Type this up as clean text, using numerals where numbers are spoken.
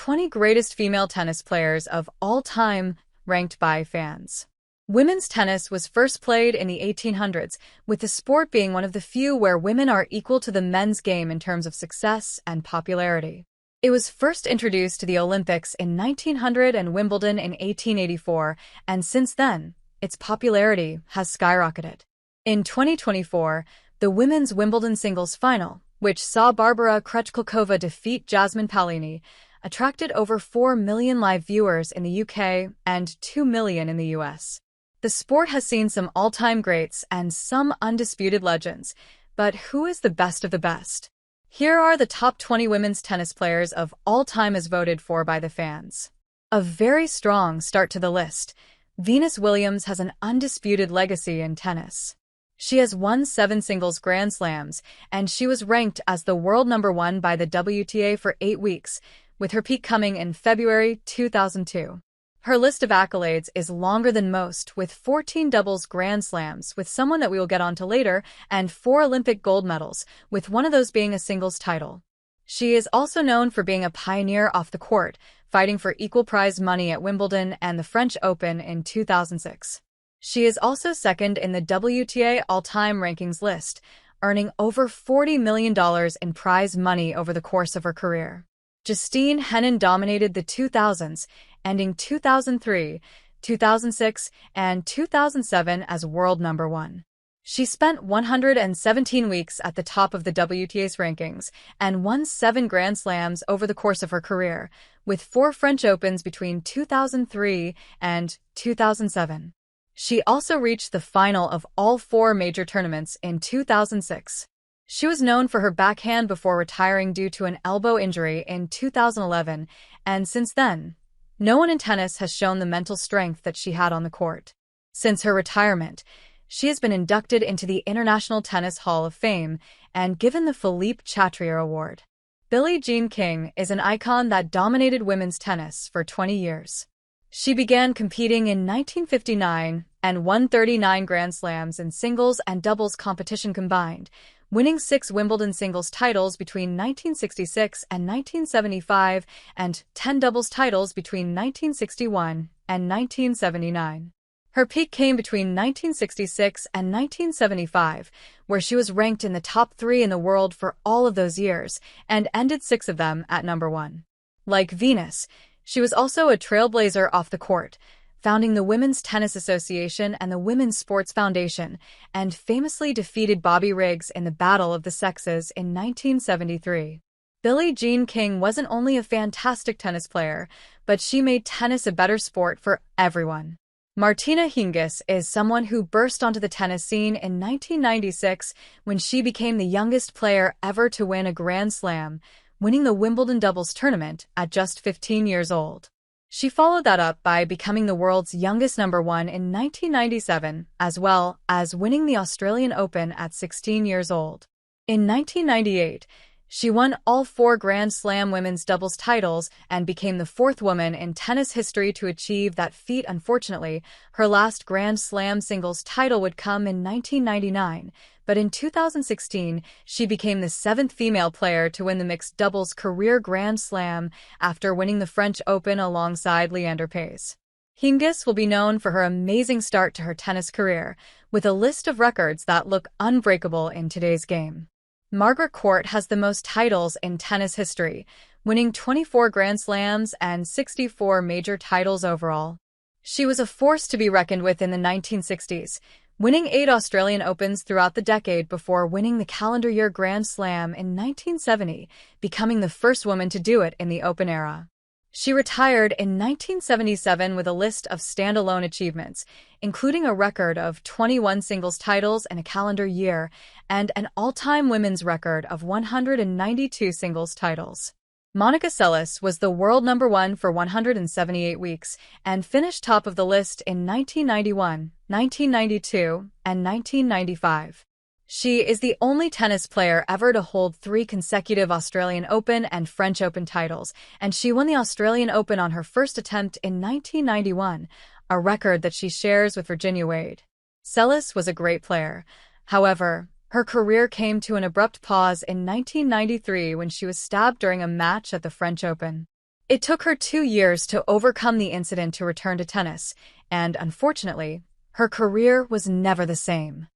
20 greatest female tennis players of all time, ranked by fans. Women's tennis was first played in the 1800s, with the sport being one of the few where women are equal to the men's game in terms of success and popularity. It was first introduced to the Olympics in 1900 and Wimbledon in 1884, and since then, its popularity has skyrocketed. In 2024, the women's Wimbledon singles final, which saw Barbara Krejcikova defeat Jasmine Paolini, attracted over 4 million live viewers in the UK and 2 million in the US. The sport has seen some all-time greats and some undisputed legends, but who is the best of the best? Here are the top 20 women's tennis players of all time as voted for by the fans. A very strong start to the list. Venus Williams has an undisputed legacy in tennis. She has won 7 singles Grand Slams, and she was ranked as the world number 1 by the WTA for 8 weeks, with her peak coming in February 2002. Her list of accolades is longer than most, with 14 doubles Grand Slams, with someone that we will get onto later, and 4 Olympic gold medals, with one of those being a singles title. She is also known for being a pioneer off the court, fighting for equal prize money at Wimbledon and the French Open in 2006. She is also second in the WTA all-time rankings list, earning over $40 million in prize money over the course of her career. Justine Henin dominated the 2000s, ending 2003, 2006, and 2007 as world number 1. She spent 117 weeks at the top of the WTA's rankings and won 7 Grand Slams over the course of her career, with 4 French Opens between 2003 and 2007. She also reached the final of all 4 major tournaments in 2006. She was known for her backhand before retiring due to an elbow injury in 2011, and since then, no one in tennis has shown the mental strength that she had on the court. Since her retirement, she has been inducted into the International Tennis Hall of Fame and given the Philippe Chatrier Award. Billie Jean King is an icon that dominated women's tennis for 20 years. She began competing in 1959 and won 39 Grand Slams in singles and doubles competition combined, winning 6 Wimbledon singles titles between 1966 and 1975 and 10 doubles titles between 1961 and 1979. Her peak came between 1966 and 1975, where she was ranked in the top 3 in the world for all of those years and ended 6 of them at number 1. Like Venus, she was also a trailblazer off the court, founding the Women's Tennis Association and the Women's Sports Foundation, and famously defeated Bobby Riggs in the Battle of the Sexes in 1973. Billie Jean King wasn't only a fantastic tennis player, but she made tennis a better sport for everyone. Martina Hingis is someone who burst onto the tennis scene in 1996 when she became the youngest player ever to win a Grand Slam, winning the Wimbledon doubles tournament at just 15 years old. She followed that up by becoming the world's youngest number 1 in 1997, as well as winning the Australian Open at 16 years old. In 1998, she won all 4 Grand Slam women's doubles titles and became the 4th woman in tennis history to achieve that feat. Unfortunately, her last Grand Slam singles title would come in 1999, but in 2016, she became the 7th female player to win the mixed doubles career Grand Slam after winning the French Open alongside Leander Paes. Hingis will be known for her amazing start to her tennis career, with a list of records that look unbreakable in today's game. Margaret Court has the most titles in tennis history, winning 24 Grand Slams and 64 major titles overall. She was a force to be reckoned with in the 1960s, winning 8 Australian Opens throughout the decade before winning the calendar year Grand Slam in 1970, becoming the first woman to do it in the Open era. She retired in 1977 with a list of standalone achievements, including a record of 21 singles titles in a calendar year and an all-time women's record of 192 singles titles. Monica Seles was the world number 1 for 178 weeks and finished top of the list in 1991, 1992, and 1995. She is the only tennis player ever to hold 3 consecutive Australian Open and French Open titles, and she won the Australian Open on her first attempt in 1991, a record that she shares with Virginia Wade. Seles was a great player. However, her career came to an abrupt pause in 1993 when she was stabbed during a match at the French Open. It took her 2 years to overcome the incident to return to tennis, and unfortunately, her career was never the same.